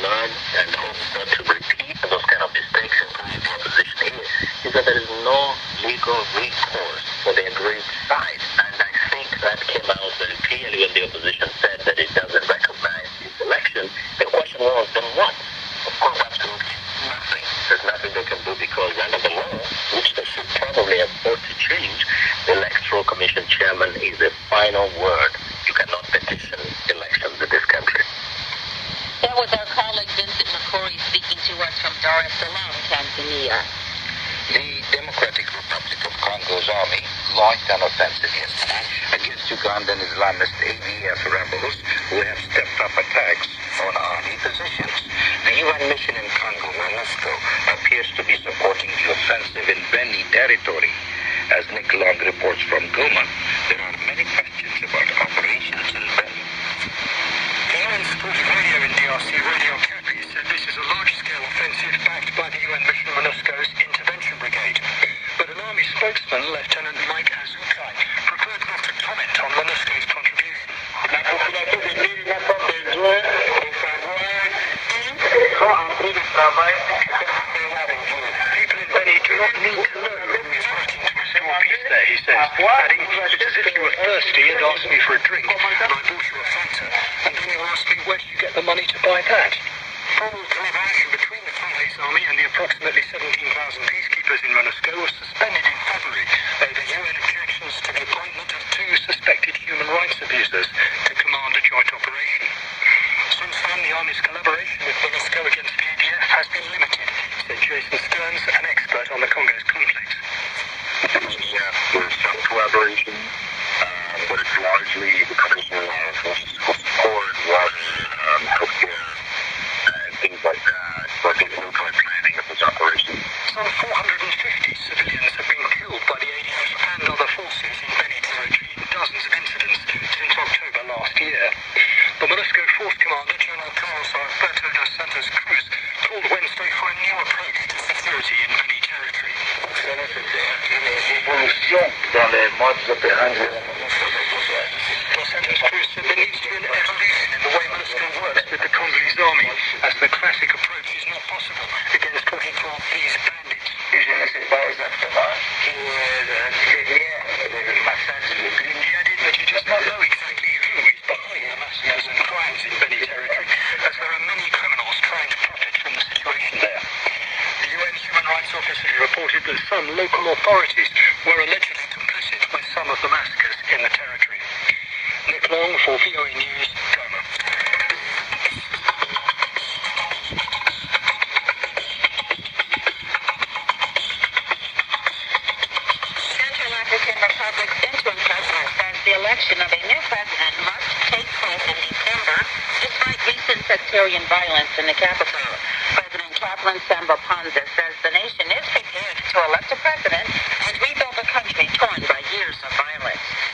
learn and hope not to repeat those kind of mistakes, including the opposition here, is that there is no legal recourse for the aggrieved side. And I think that came out very clearly when the opposition said that it doesn't recognize this election. The question was, then what? Of course, absolutely nothing. There's nothing they can do because under the law, which they should probably have fought to change, the Electoral Commission chairman is the final word. You cannot petition elections in this country. That was our colleague Vincent McCory speaking to us from Dar es Salaam, Tanzania. The Democratic Republic of Congo's army launched an offensive yesterday against Ugandan Islamist ADF rebels who have stepped up attacks on army positions. The UN mission in Congo, MONUSCO, appears to be supporting the offensive in Beni territory. As Nick Long reports from Goma, there are many questions about operations in Beni. The UN supported radio in DRC, Radio Okapi, said this is a large-scale offensive backed by the UN mission MONUSCO's intervention brigade. But an army spokesman, Lieutenant Mike Azukai, preferred not to comment on MONUSCO's contribution. People in Beni do not need to know who is writing to restore peace there, he says, adding, it's as if you were thirsty and asked me for a drink, and I bought you a Fanta, and then you asked me where did you get the money to buy that? Formal collaboration between the Congolese army and the approximately 17,000 peacekeepers in MONUSCO was suspended in February over UN objections to the appointment of 2 suspected human rights abusers to command a joint operation. Since then, the army's collaboration with MONUSCO against the ADF has been limited, said Jason Stearns, an expert on the Congo's conflict. There's some collaboration, but it's largely the Commission for support, water, healthcare, and things like that. But there's no kind of planning of this operation. Some 450 civilians have been killed by the ADF and other forces in Beni territory in dozens of incidents since October last year. The MONUSCO Force Commander, General Carlos Alberto dos Santos Cruz, called Wednesday for a new approach to security in Beni territory. Dos Santos Cruz said there needs to be an evolution in the way MONUSCO works with the Congolese army, as the classic approach is not possible against what he called these bandits. He added that you just not know exactly who is behind the massacres and crimes in Beni territory, as there are many criminals trying to profit from the situation there. The UN Human Rights Office reported that some local authorities were allegedly complicit with some of the massacres in the territory. Nick Long for VOA News, Goma. Central African Republic's interim president says the election of a new president must take place in December, despite recent sectarian violence in the capital. President Kaplan Samba Panza says the nation is prepared to elect a president